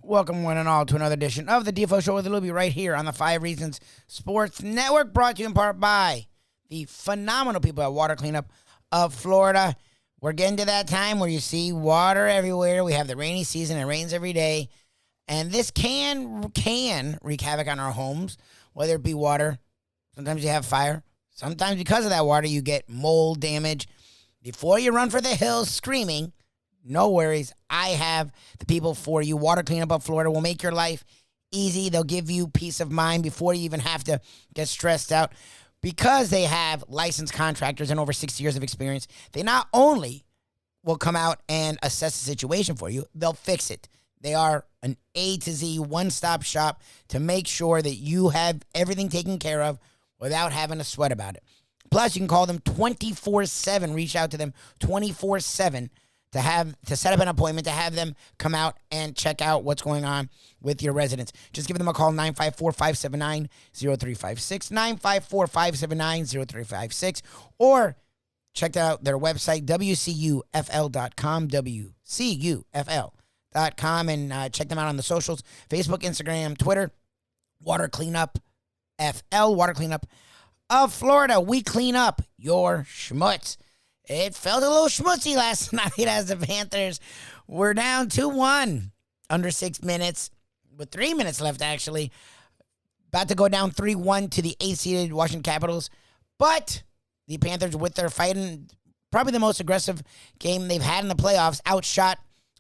Welcome, one and all, to another edition of the Defo Show with Lubie right here on the 5 Reasons Sports Network, brought to you in part by the phenomenal people at Water Cleanup of Florida. We're getting to that time where you see water everywhere. We have the rainy season. It rains every day. And this can wreak havoc on our homes, whether it be water. Sometimes you have fire. Sometimes because of that water, you get mold damage. Before you run for the hills screaming, no worries. I have the people for you. Water Cleanup of Florida will make your life easy. They'll give you peace of mind before you even have to get stressed out. Because they have licensed contractors and over 60 years of experience, they not only will come out and assess the situation for you, they'll fix it. They are an A to Z one-stop shop to make sure that you have everything taken care of without having to sweat about it. Plus, you can call them 24/7. Reach out to them 24/7 to set up an appointment, to have them come out and check out what's going on with your residents. Just give them a call, 954-579-0356, 954-579-0356, or check out their website, WCUFL.com, WCUFL.com, and check them out on the socials, Facebook, Instagram, Twitter, Water Cleanup FL, Water Cleanup of Florida. We clean up your schmutz. It felt a little schmutzy last night as the Panthers were down 2-1 under 6 minutes, with 3 minutes left, actually. About to go down 3-1 to the 8th-seeded Washington Capitals. But the Panthers, with their fighting, probably the most aggressive game they've had in the playoffs, outshot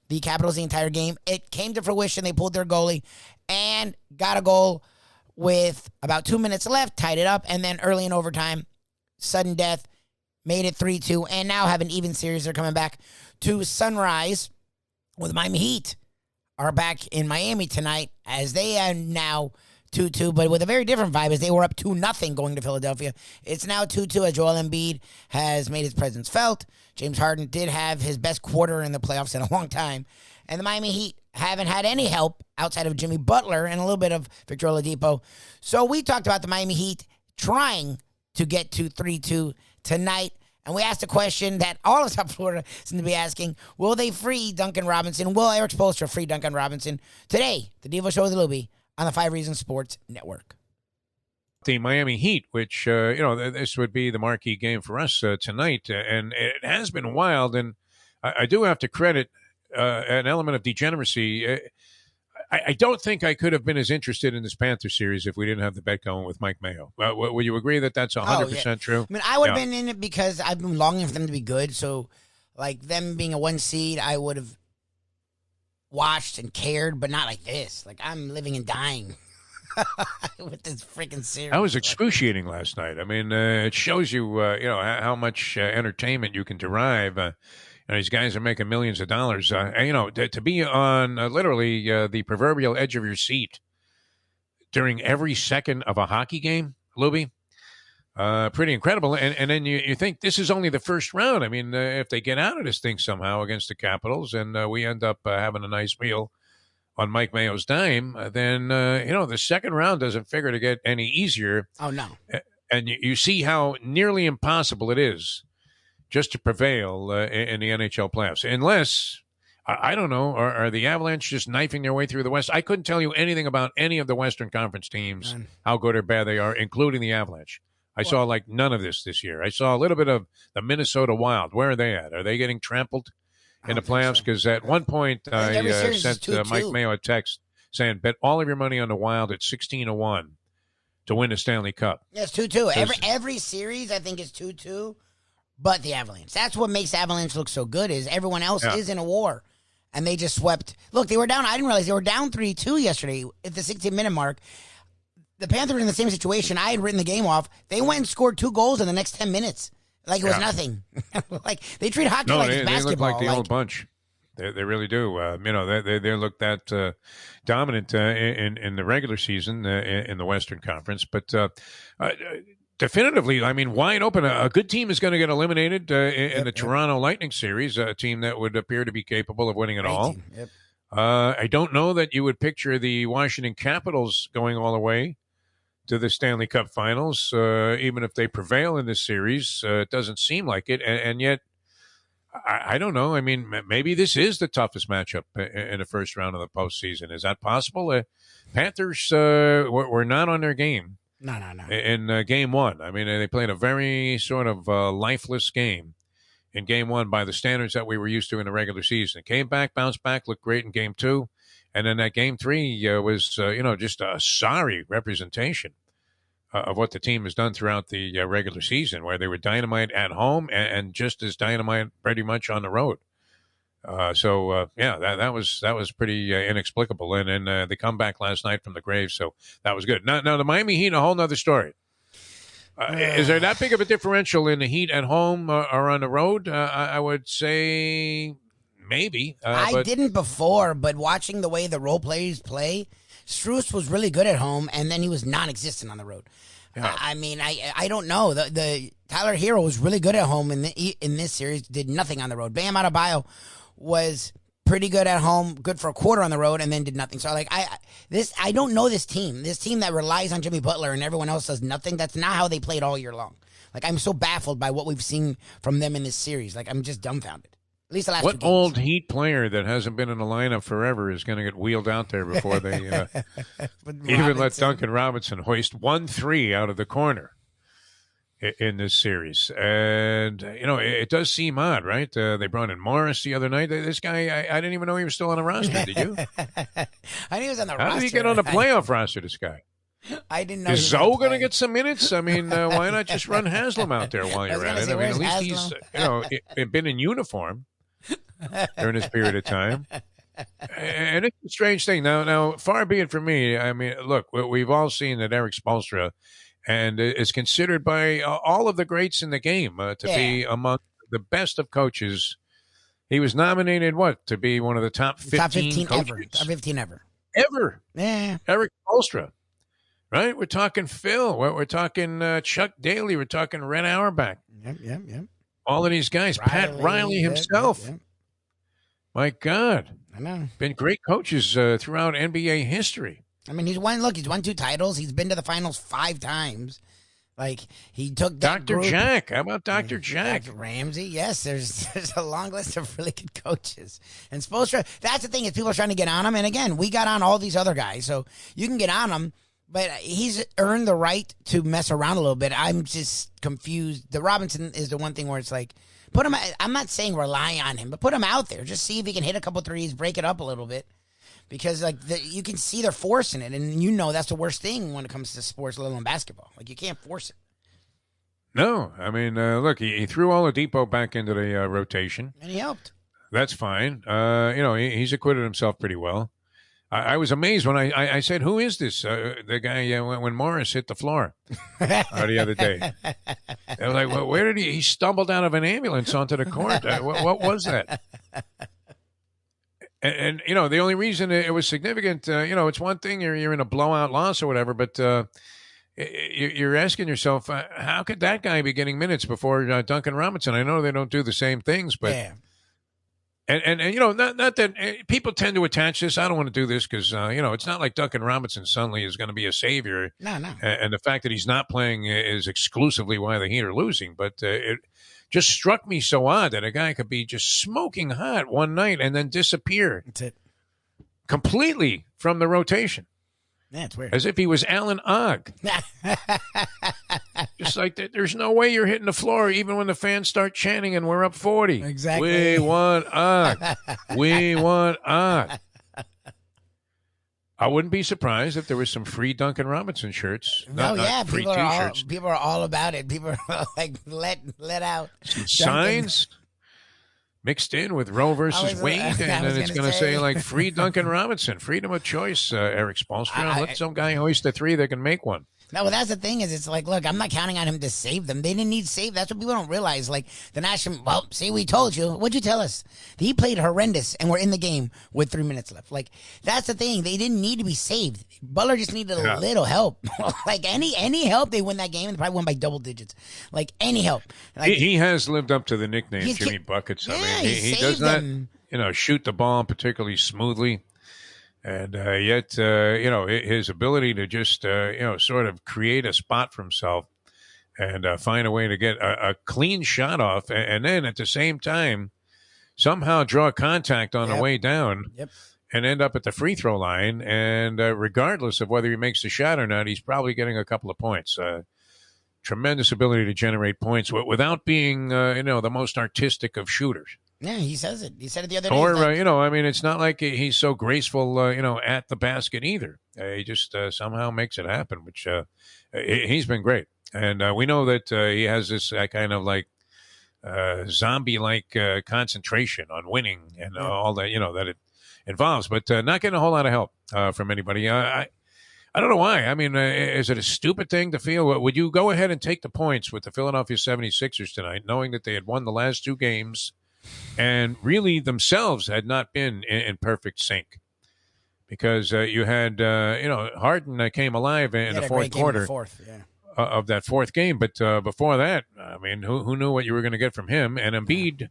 the Capitals the entire game. It came to fruition. They pulled their goalie and got a goal with about 2 minutes left, tied it up, and then early in overtime, sudden death, made it 3-2, and now have an even series. They're coming back to Sunrise with Miami Heat are back in Miami tonight, as they are now 2-2, but with a very different vibe, as they were up 2-0 going to Philadelphia. It's now 2-2 as Joel Embiid has made his presence felt. James Harden did have his best quarter in the playoffs in a long time, and the Miami Heat haven't had any help outside of Jimmy Butler and a little bit of Victor Oladipo. So we talked about the Miami Heat trying to get to 3-2 tonight, and we asked a question that all of South Florida seem to be asking: will they free Duncan Robinson? Will Eric Spoelstra free Duncan Robinson? Today, the Defo Show with Lubie on the 5 Reasons Sports Network. The Miami Heat, which, this would be the marquee game for us tonight, and it has been wild, and I do have to credit an element of degeneracy. I don't think I could have been as interested in this Panther series if we didn't have the bet going with Mike Mayo. Would you agree that that's 100% true? I mean, I would have been in it because I've been longing for them to be good. So, like, them being a 1 seed, I would have watched and cared, but not like this. Like, I'm living and dying with this freaking series. I was excruciating last night. I mean, it shows you, how much entertainment you can derive. These guys are making millions of dollars. To be on literally the proverbial edge of your seat during every second of a hockey game, Lubie, pretty incredible. And then you think this is only the first round. I mean, if they get out of this thing somehow against the Capitals and we end up having a nice meal on Mike Mayo's dime, then, the second round doesn't figure to get any easier. Oh, no. And you see how nearly impossible it is just to prevail in the NHL playoffs. Unless, I don't know, are the Avalanche just knifing their way through the West? I couldn't tell you anything about any of the Western Conference teams, how good or bad they are, including the Avalanche. I saw none of this year. I saw a little bit of the Minnesota Wild. Where are they at? Are they getting trampled in the playoffs? Because at one point I sent Mike Mayo a text saying, bet all of your money on the Wild at 16-1 to win the Stanley Cup. Yeah, it's 2-2. Every series, I think, is 2-2. But the Avalanche. That's what makes Avalanche look so good, is everyone else is in a war. And they just swept. Look, they were down. I didn't realize they were down 3-2 yesterday at the 16-minute mark. The Panthers were in the same situation. I had written the game off. They went and scored 2 goals in the next 10 minutes. Like it was nothing. Like they treat hockey like it's basketball. They look like the old bunch. They really do. They look that dominant in the regular season in the Western Conference. But definitively, I mean, wide open. A good team is going to get eliminated in the Toronto Lightning series, a team that would appear to be capable of winning it all. I don't know that you would picture the Washington Capitals going all the way to the Stanley Cup Finals, even if they prevail in this series. It doesn't seem like it. And yet, I don't know. I mean, maybe this is the toughest matchup in the first round of the postseason. Is that possible? Panthers were not on their game. No, no, no. In game one. I mean, they played a very sort of lifeless game in game one by the standards that we were used to in the regular season. Came back, bounced back, looked great in game two. And then that game three was, just a sorry representation of what the team has done throughout the regular season, where they were dynamite at home and just as dynamite pretty much on the road. That was pretty inexplicable. And then they come back last night from the grave, so that was good. Now the Miami Heat, a whole nother story. Is there that big of a differential in the Heat at home or on the road? I would say maybe. I didn't before, but watching the way the role players play, Strus was really good at home, and then he was non-existent on the road. Yeah. I don't know. The Tyler Herro was really good at home in this series. Did nothing on the road. Bam Adebayo was pretty good at home, good for a quarter on the road, and then did nothing. So I don't know this team. This team that relies on Jimmy Butler and everyone else does nothing. That's not how they played all year long. Like, I'm so baffled by what we've seen from them in this series. Like, I'm just dumbfounded. At least the last 2 games. What old Heat player that hasn't been in the lineup forever is going to get wheeled out there before they even let Duncan Robinson hoist 1-3 out of the corner in this series? And, it does seem odd, right? They brought in Morris the other night. This guy, I didn't even know he was still on the roster. Did you? I knew he was on the roster. How did he get on the playoff roster, this guy? I didn't know. Is Zoe going to get some minutes? I mean, why not just run Haslam out there while you're at it? I mean, at least he's, been in uniform during this period of time. And it's a strange thing. Now, far be it from me. I mean, look, we've all seen that Eric Spoelstra and is considered by all of the greats in the game to be among the best of coaches. He was nominated, to be one of the top 15 coaches? Ever. Top 15 ever. Ever. Yeah. Eric Spoelstra. Right? We're talking Phil. We're talking Chuck Daly. We're talking Red Auerbach. Yep. All of these guys. Pat Riley himself. Yep. My God. I know. Been great coaches throughout NBA history. I mean, he's won 2 titles. He's been to the finals 5 times. Like, he took that Dr. Jack. How about Dr. Jack? Dr. Ramsey. Yes, there's a long list of really good coaches. And Spoelstra, that's the thing, is people are trying to get on him. And again, we got on all these other guys, so you can get on him. But he's earned the right to mess around a little bit. I'm just confused. The Robinson is the one thing where it's like, put him. I'm not saying rely on him, but put him out there. Just see if he can hit a couple threes, break it up a little bit. Because you can see they're forcing it, and that's the worst thing when it comes to sports, let alone basketball. Like, you can't force it. No, I mean, look, he threw Oladipo back into the rotation, and he helped. That's fine. He's acquitted himself pretty well. I was amazed when I said, "Who is this?" The guy when Morris hit the floor the other day. They were like, "Well, where did he stumbled out of an ambulance onto the court? What was that?" And the only reason it was significant, it's one thing you're in a blowout loss or whatever, but you're asking yourself, how could that guy be getting minutes before Duncan Robinson? I know they don't do the same things, but. Yeah. And not that people tend to attach this. I don't want to do this because, it's not like Duncan Robinson suddenly is going to be a savior. No. And the fact that he's not playing is exclusively why the Heat are losing. But it just struck me so odd that a guy could be just smoking hot one night and then disappear. That's it. Completely from the rotation. Yeah, it's weird. As if he was Alan Ogg. Just like that. There's no way you're hitting the floor even when the fans start chanting and we're up 40. Exactly. We want Ogg. We want Ogg. I wouldn't be surprised if there was some free Duncan Robinson shirts. Not free T-shirts. People are all about it. People are like, let out. Some signs mixed in with Roe versus Wade, and then it's going to say like free Duncan Robinson, freedom of choice, Eric Spoelstra. Let some guy hoist a 3 that can make one. No, well, that's the thing is, it's like, look, I'm not counting on him to save them. They didn't need save. That's what people don't realize. Like, the national, well, see, we told you. What'd you tell us? He played horrendous, and we're in the game with 3 minutes left. Like, that's the thing. They didn't need to be saved. Butler just needed a little help. Like, any help, they win that game, and they probably won by double digits. Like, any help. Like, he has lived up to the nickname Jimmy Buckets. I mean, he does not, shoot the ball particularly smoothly. And yet, his ability to just, sort of create a spot for himself and find a way to get a clean shot off. And then at the same time, somehow draw contact on the way down Yep. and end up at the free throw line. And regardless of whether he makes the shot or not, he's probably getting a couple of points. Tremendous ability to generate points without being, the most artistic of shooters. Yeah, he says it. He said it the other day. Or, it's not like he's so graceful, at the basket either. He just somehow makes it happen, which he's been great. And we know that he has this kind of like zombie-like concentration on winning and all that, that it involves, but not getting a whole lot of help from anybody. I don't know why. I mean, is it a stupid thing to feel? Would you go ahead and take the points with the Philadelphia 76ers tonight, knowing that they had won the last two games and really themselves had not been in perfect sync? Because you had, Harden came alive in the fourth quarter of that fourth game. But before that, I mean, who knew what you were going to get from him? And Embiid,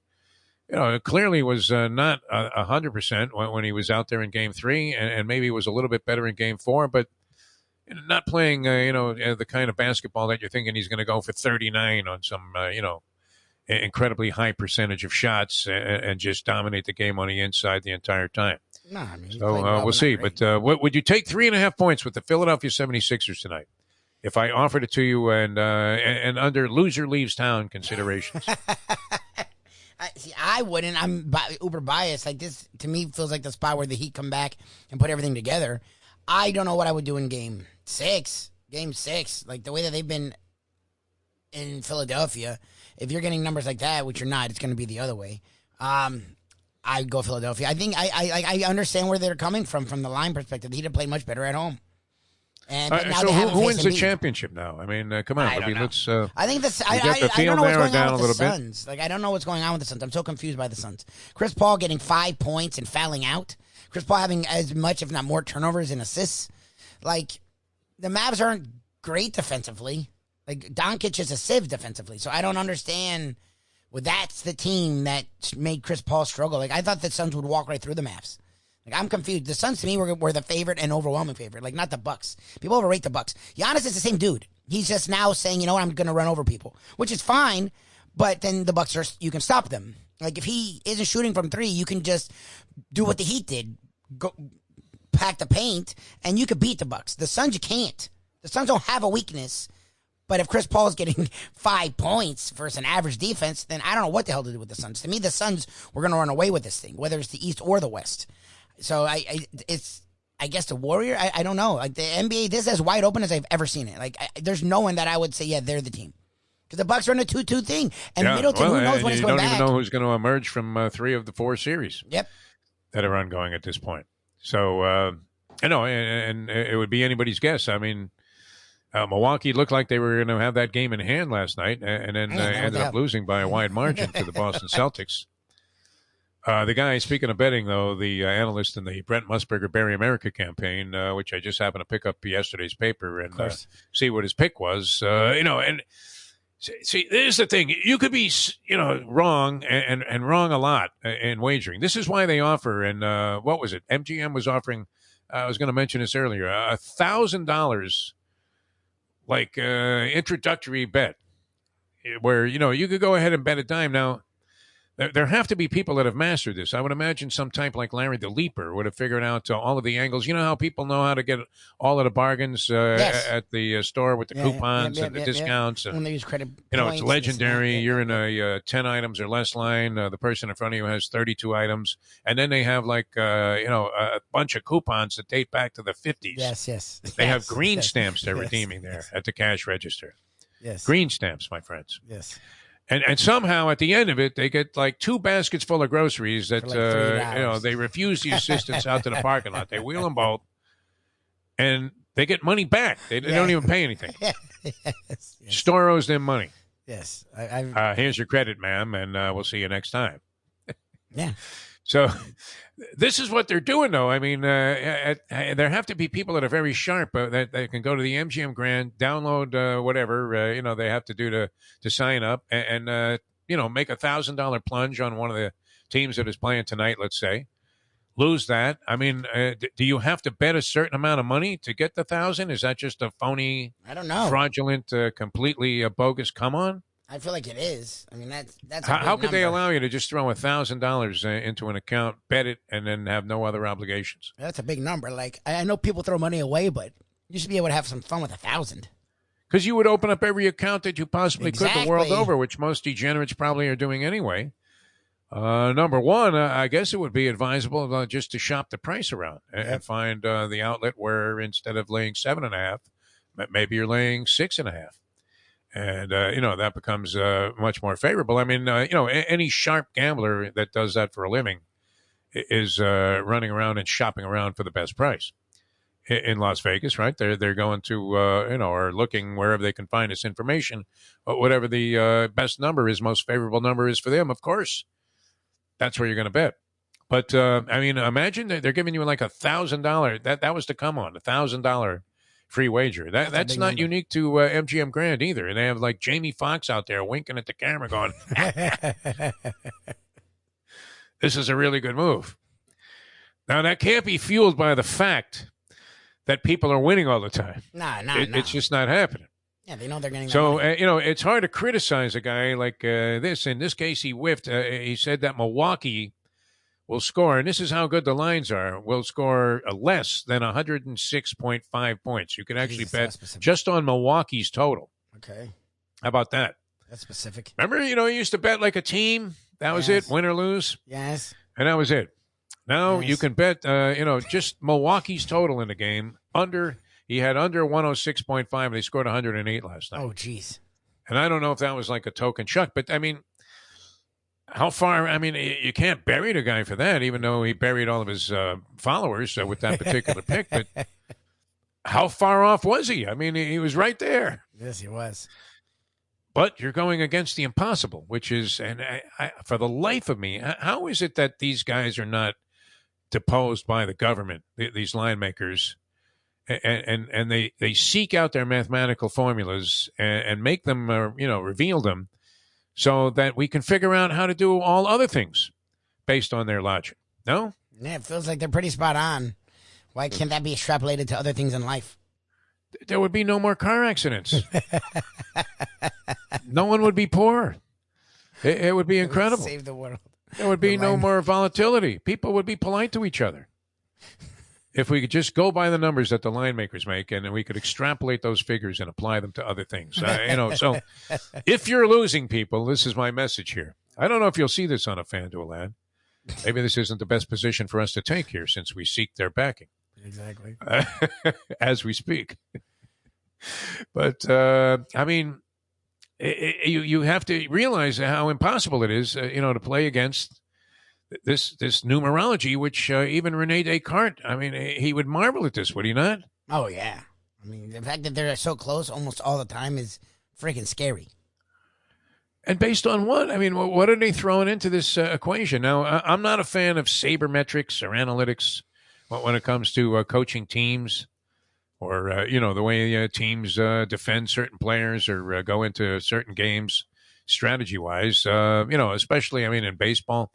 clearly was not 100% when he was out there in Game 3, and maybe was a little bit better in Game 4, but not playing, the kind of basketball that you're thinking he's going to go for 39 on some, incredibly high percentage of shots and just dominate the game on the inside the entire time. No, I mean, so we'll see. But what would you take 3.5 points with the Philadelphia 76ers tonight if I offered it to you and under loser leaves town considerations? I wouldn't. I'm uber biased. Like, this, to me, feels like the spot where the Heat come back and put everything together. I don't know what I would do in Game 6. Game 6, like the way that they've been in Philadelphia. If you're getting numbers like that, which you're not, it's going to be the other way. I'd go Philadelphia. I think I understand where they're coming from the line perspective. The Heat have played much better at home. And now so who wins the championship now? I mean, come on. I don't know. Let's. I think this. I don't know what's going on with the Suns. Like, I don't know what's going on with the Suns. I'm so confused by the Suns. Chris Paul getting 5 points and fouling out. Chris Paul having as much, if not more, turnovers and assists. Like, the Mavs aren't great defensively. Like, Doncic is a sieve defensively. So I don't understand. Well, that's the team that made Chris Paul struggle. Like, I thought the Suns would walk right through the Mavs. Like, I'm confused. The Suns, to me, were the favorite and overwhelming favorite. Like, not the Bucks. People overrate the Bucks. Giannis is the same dude. He's just now saying, you know what, I'm going to run over people, which is fine. But then the Bucks you can stop them. Like, if he isn't shooting from 3, you can just do what the Heat did, go pack the paint, and you could beat the Bucks. The Suns, you can't. The Suns don't have a weakness. But if Chris Paul is getting 5 points versus an average defense, then I don't know what the hell to do with the Suns. To me, the Suns were going to run away with this thing, whether it's the East or the West. So it's guess the Warrior. I don't know. Like, the NBA, this is as wide open as I've ever seen it. Like, there's no one that I would say, yeah, they're the team, because the Bucks are in a 2-2 thing, and Middleton, who knows when he's going back. You don't even know who's going to emerge from 3 of the 4 series. Yep. That are ongoing at this point. So I know, and it would be anybody's guess. I mean, Milwaukee looked like they were going to have that game in hand last night, and then ended up losing by a wide margin to the Boston Celtics. The guy, speaking of betting, though, the analyst in the Brent Musburger Barry America campaign, which I just happened to pick up yesterday's paper and see what his pick was, and see, this is the thing. You could be, wrong and wrong a lot in wagering. This is why they offer, and what was it? MGM was offering, I was going to mention this earlier, $1,000 like introductory bet where, you could go ahead and bet a dime. Now, there have to be people that have mastered this. I would imagine some type like Larry the Leaper would have figured out all of the angles. You know how people know how to get all of the bargains at the store with the coupons and the discounts. When they use credit it's legendary. You're in a 10 items or less line. The person in front of you has 32 items. And then they have like, a bunch of coupons that date back to the 50s. Yes. They have green stamps they're redeeming there at the cash register. Yes. Green stamps, my friends. Yes. And somehow at the end of it, they get like 2 baskets full of groceries that, they refuse the assistance out to the parking lot. They wheel them both, and they get money back. They don't even pay anything. Yes. Store owes them money. Yes. Here's your credit, ma'am, and we'll see you next time. Yeah. So this is what they're doing, though. I mean, there have to be people that are very sharp that can go to the MGM Grand, download whatever they have to do to sign up, and make $1,000 plunge on one of the teams that is playing tonight. Let's say, lose that. I mean, do you have to bet a certain amount of money to get the 1,000? Is that just a phony? I don't know. Fraudulent, completely bogus? Come on. I feel like it is. I mean, that's a How big could they number. allow you to just throw $1,000 into an account, bet it, and then have no other obligations? That's a big number. Like I know people throw money away, but you should be able to have some fun with 1,000. Because you would open up every account that you possibly could the world Exactly. over, which most degenerates probably are doing anyway. Number one, I guess it would be advisable just to shop the price around and find the outlet where instead of laying 7.5, maybe you're laying 6.5. And, that becomes much more favorable. I mean, any sharp gambler that does that for a living is running around and shopping around for the best price in Las Vegas, right? They're going to, or looking wherever they can find this information, but whatever the best number is, most favorable number is for them, of course, that's where you're going to bet. But, imagine that they're giving you like $1,000. That was to come on, $1,000 free wager. That's not number. unique to MGM Grand either. And they have like Jamie Foxx out there winking at the camera going, this is a really good move. Now, that can't be fueled by the fact that people are winning all the time. Nah. It's just not happening. Yeah, they know they're getting So, money. it's hard to criticize a guy like this. In this case, he whiffed. He said that Milwaukee will score, and this is how good the lines are, will score less than 106.5 points. You can actually bet just on Milwaukee's total. Okay. How about that? That's specific. Remember, you used to bet like a team. That was it, win or lose. Yes. And that was it. Now Nice. you can bet, just Milwaukee's total in the game. He had under 106.5, and they scored 108 last night. Oh, geez. And I don't know if that was like a token chuck, but I mean, how far? I mean, you can't bury the guy for that, even though he buried all of his followers with that particular pick. But how far off was he? I mean, he was right there. Yes, he was. But you're going against the impossible, which is, and I, for the life of me, how is it that these guys are not deposed by the government, these line makers, and they seek out their mathematical formulas and make them, reveal them, so that we can figure out how to do all other things based on their logic. No? Yeah, it feels like they're pretty spot on. Why can't that be extrapolated to other things in life? There would be no more car accidents. No one would be poor. It would be incredible. Save the world. There would be no more volatility. People would be polite to each other. If we could just go by the numbers that the line makers make, and then we could extrapolate those figures and apply them to other things. So if you're losing people, this is my message here. I don't know if you'll see this on a FanDuel ad. Maybe this isn't the best position for us to take here since we seek their backing. Exactly. As we speak. But, you have to realize how impossible it is, to play against this numerology, which even Rene Descartes, he would marvel at this, would he not? Oh, yeah. I mean, the fact that they're so close almost all the time is freaking scary. And based on what? I mean, what are they throwing into this equation? Now, I'm not a fan of sabermetrics or analytics when it comes to coaching teams or, the way teams defend certain players or go into certain games strategy-wise, especially, in baseball.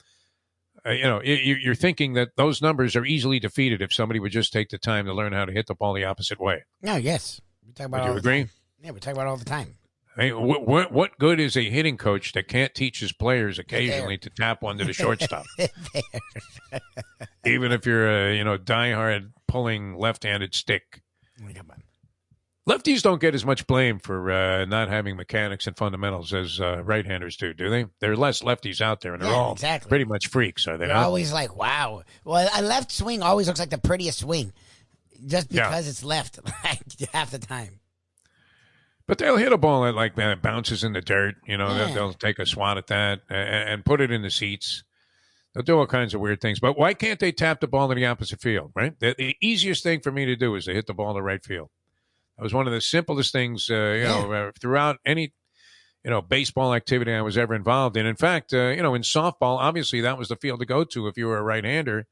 You're thinking that those numbers are easily defeated if somebody would just take the time to learn how to hit the ball the opposite way. No, yes. We talk about Would it all you the agree? time. Yeah, we talk about it all the time. What good is a hitting coach that can't teach his players occasionally to tap one to the shortstop? Even if you're a diehard pulling left-handed stick. Come on. Lefties don't get as much blame for not having mechanics and fundamentals as right-handers do they? There are less lefties out there, and they're all pretty much freaks, are they They're not? always like, wow. Well, a left swing always looks like the prettiest swing just because it's left half the time. But they'll hit a ball that like bounces in the dirt. They'll take a swat at that and put it in the seats. They'll do all kinds of weird things. But why can't they tap the ball to the opposite field, right? The easiest thing for me to do is to hit the ball to right field. That was one of the simplest things, throughout any, baseball activity I was ever involved in. In fact, in softball, obviously that was the field to go to if you were a right-hander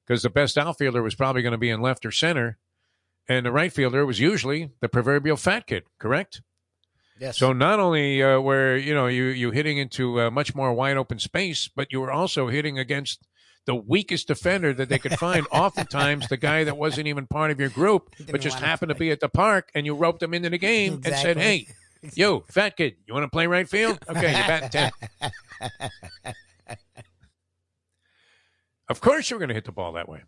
because the best outfielder was probably going to be in left or center. And the right fielder was usually the proverbial fat kid, correct? Yes. So not only were you hitting into much more wide open space, but you were also hitting against the weakest defender that they could find. Oftentimes, the guy that wasn't even part of your group, but just happened to be at the park, and you roped him into the game and said, "Hey, Yo, fat kid, you want to play right field? Okay, you're batting 10. Of course you're going to hit the ball that way.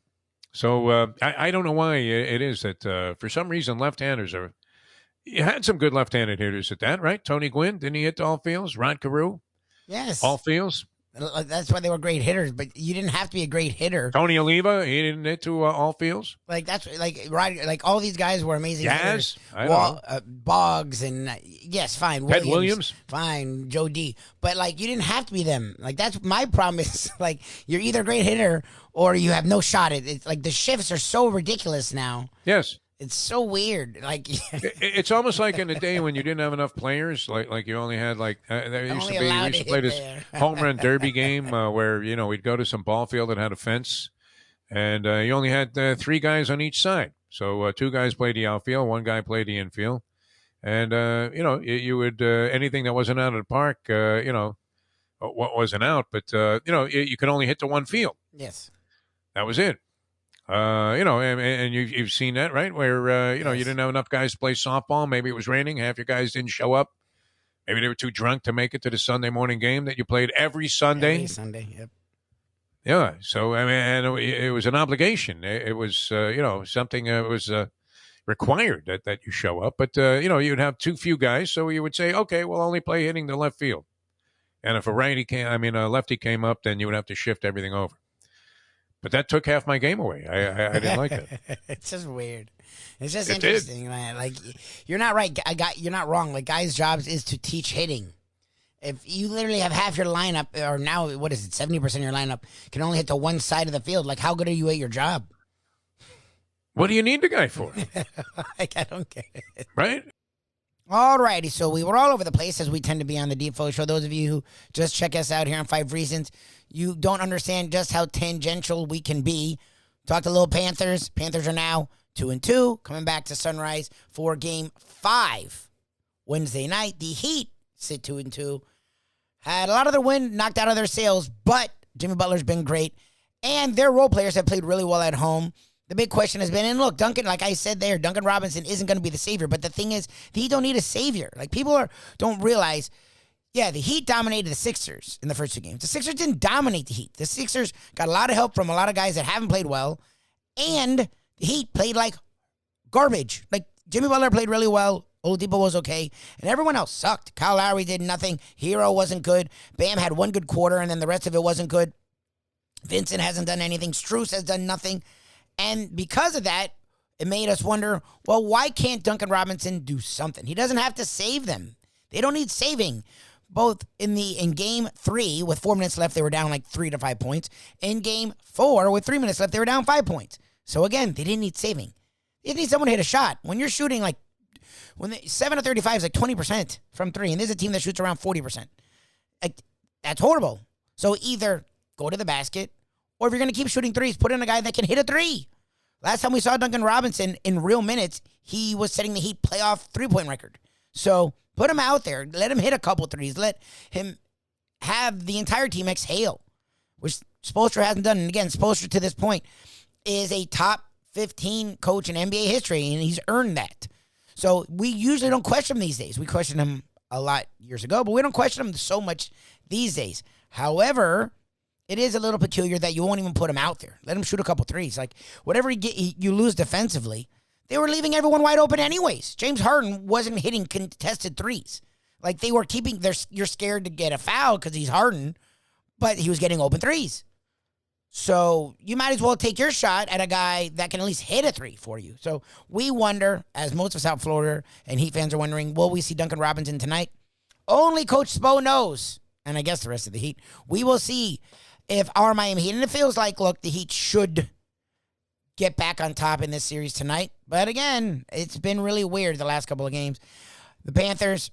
So I don't know why it is that for some reason left-handers are. You had some good left-handed hitters at that, right? Tony Gwynn, didn't he hit to all fields? Rod Carew, Yes. all fields. That's why they were great hitters, but you didn't have to be a great hitter. Tony Oliva, he didn't hit to all fields. Like that's like all these guys were amazing hitters. I don't know. Boggs and yes, fine. Ted Williams, fine. Joe D. But like you didn't have to be them. Like that's my problem is like you're either a great hitter or you have no shot. It's like the shifts are so ridiculous now. Yes. It's so weird. Like it's almost like in the day when you didn't have enough players, like you only had like there used to be. We used to play this home run derby game where we'd go to some ball field that had a fence, and you only had 3 guys on each side. So 2 guys played the outfield, 1 guy played the infield, and you would anything that wasn't out of the park, what wasn't out, but you could only hit the one field. Yes, that was it. And you've seen that, right? Where, yes. You didn't have enough guys to play softball. Maybe it was raining. Half your guys didn't show up. Maybe they were too drunk to make it to the Sunday morning game that you played every Sunday. Every Sunday, yep. Yeah. So, I mean, and it was an obligation. It was, something that was required that you show up. But, you'd have too few guys. So you would say, okay, we'll only play hitting the left field. And if a lefty came up, then you would have to shift everything over. But that took half my game away. I didn't like it. It's just weird. It's just interesting, man. Like you're not right. You're not wrong. Like guys' jobs is to teach hitting. If you literally have half your lineup, or now what is it, 70% of your lineup can only hit to one side of the field. Like how good are you at your job? What do you need the guy for? Like I don't get it. Right. Alrighty, so we were all over the place as we tend to be on the Defo Show. Those of you who just check us out here on 5 Reasons, you don't understand just how tangential we can be. Talked a little Panthers. Panthers are now 2-2, coming back to Sunrise for Game 5 Wednesday night. The Heat sit 2-2. Had a lot of their wind knocked out of their sails, but Jimmy Butler's been great, and their role players have played really well at home. The big question has been, and look, Duncan, like I said there, Duncan Robinson isn't going to be the savior. But the thing is, the Heat don't need a savior. Like people don't realize, yeah, the Heat dominated the Sixers in the first 2 games. The Sixers didn't dominate the Heat. The Sixers got a lot of help from a lot of guys that haven't played well, and the Heat played like garbage. Like Jimmy Butler played really well. Oladipo was okay, and everyone else sucked. Kyle Lowry did nothing. Herro wasn't good. Bam had 1 good quarter, and then the rest of it wasn't good. Vincent hasn't done anything. Strus has done nothing. And because of that, it made us wonder, well, why can't Duncan Robinson do something? He doesn't have to save them. They don't need saving. Both in Game 3, with 4 minutes left, they were down like 3 to 5 points. In Game 4, with 3 minutes left, they were down 5 points. So again, they didn't need saving. They need someone to hit a shot. When you're shooting 7 of 35 is like 20% from 3, and there's a team that shoots around 40%. Like, that's horrible. So either go to the basket, or if you're going to keep shooting threes, put in a guy that can hit a 3. Last time we saw Duncan Robinson in real minutes, he was setting the Heat playoff 3-point record. So put him out there. Let him hit a couple threes. Let him have the entire team exhale, which Spoelstra hasn't done. And again, Spoelstra to this point is a top 15 coach in NBA history, and he's earned that. So we usually don't question him these days. We questioned him a lot years ago, but we don't question him so much these days. However, it is a little peculiar that you won't even put him out there. Let him shoot a couple threes. Like, whatever you lose defensively, they were leaving everyone wide open anyways. James Harden wasn't hitting contested threes. Like, they were you're scared to get a foul because he's Harden, but he was getting open threes. So you might as well take your shot at a guy that can at least hit a 3 for you. So we wonder, as most of South Florida and Heat fans are wondering, will we see Duncan Robinson tonight? Only Coach Spo knows, and I guess the rest of the Heat. We will see if our Miami Heat, and it feels like, look, the Heat should get back on top in this series tonight. But again, it's been really weird the last couple of games. The Panthers,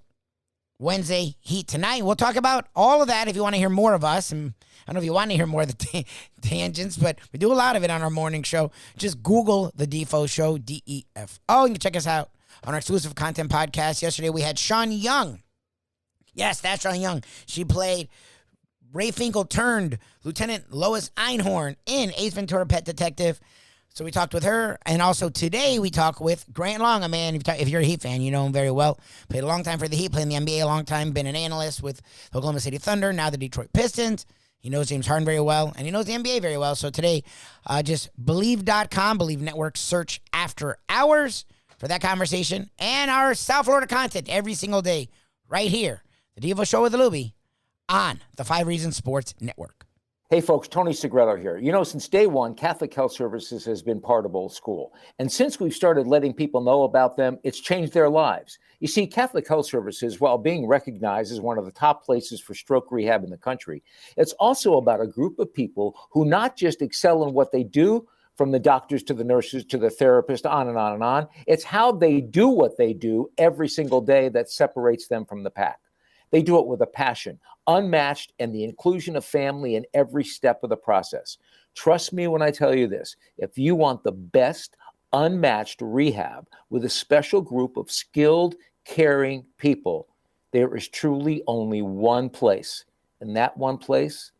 Wednesday, Heat tonight. We'll talk about all of that if you want to hear more of us. And I don't know if you want to hear more of the tangents, but we do a lot of it on our morning show. Just Google the Defo Show, DEFO. You can check us out on our exclusive content podcast. Yesterday we had Sean Young. Yes, that's Sean Young. She played Ray Finkel turned Lieutenant Lois Einhorn in Ace Ventura Pet Detective. So we talked with her, and also today we talk with Grant Long, a man, if you're a Heat fan, you know him very well. Played a long time for the Heat, played in the NBA a long time, been an analyst with the Oklahoma City Thunder, now the Detroit Pistons. He knows James Harden very well, and he knows the NBA very well. So today, just Believe.com, Believe Network, search After Hours for that conversation and our South Florida content every single day right here. The Defo Show with Lubie on the 5 Reasons Sports Network. Hey folks, Tony Segreto here. You know, since day one, Catholic Health Services has been part of Old School. And since we've started letting people know about them, it's changed their lives. You see, Catholic Health Services, while being recognized as one of the top places for stroke rehab in the country, it's also about a group of people who not just excel in what they do, from the doctors to the nurses to the therapist, on and on and on. It's how they do what they do every single day that separates them from the pack. They do it with a passion, unmatched, and the inclusion of family in every step of the process. Trust me when I tell you this. If you want the best, unmatched rehab with a special group of skilled, caring people, there is truly only one place, and that one place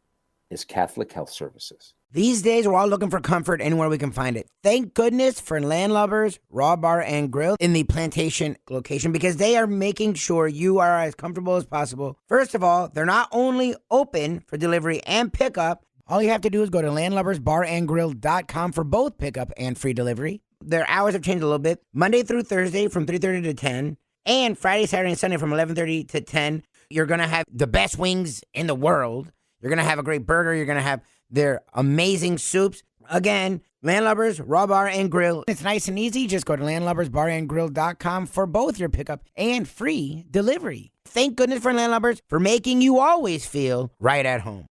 is Catholic Health Services. These days, we're all looking for comfort anywhere we can find it. Thank goodness for Landlubbers Raw Bar and Grill in the Plantation location, because they are making sure you are as comfortable as possible. First of all, they're not only open for delivery and pickup. All you have to do is go to landlubbersbarandgrill.com for both pickup and free delivery. Their hours have changed a little bit. Monday through Thursday from 3:30 to 10, and Friday, Saturday, and Sunday from 11:30 to 10. You're going to have the best wings in the world. You're going to have a great burger. You're going to have their amazing soups. Again, Landlubbers, Raw Bar and Grill. It's nice and easy. Just go to landlubbersbarandgrill.com for both your pickup and free delivery. Thank goodness for Landlubbers for making you always feel right at home.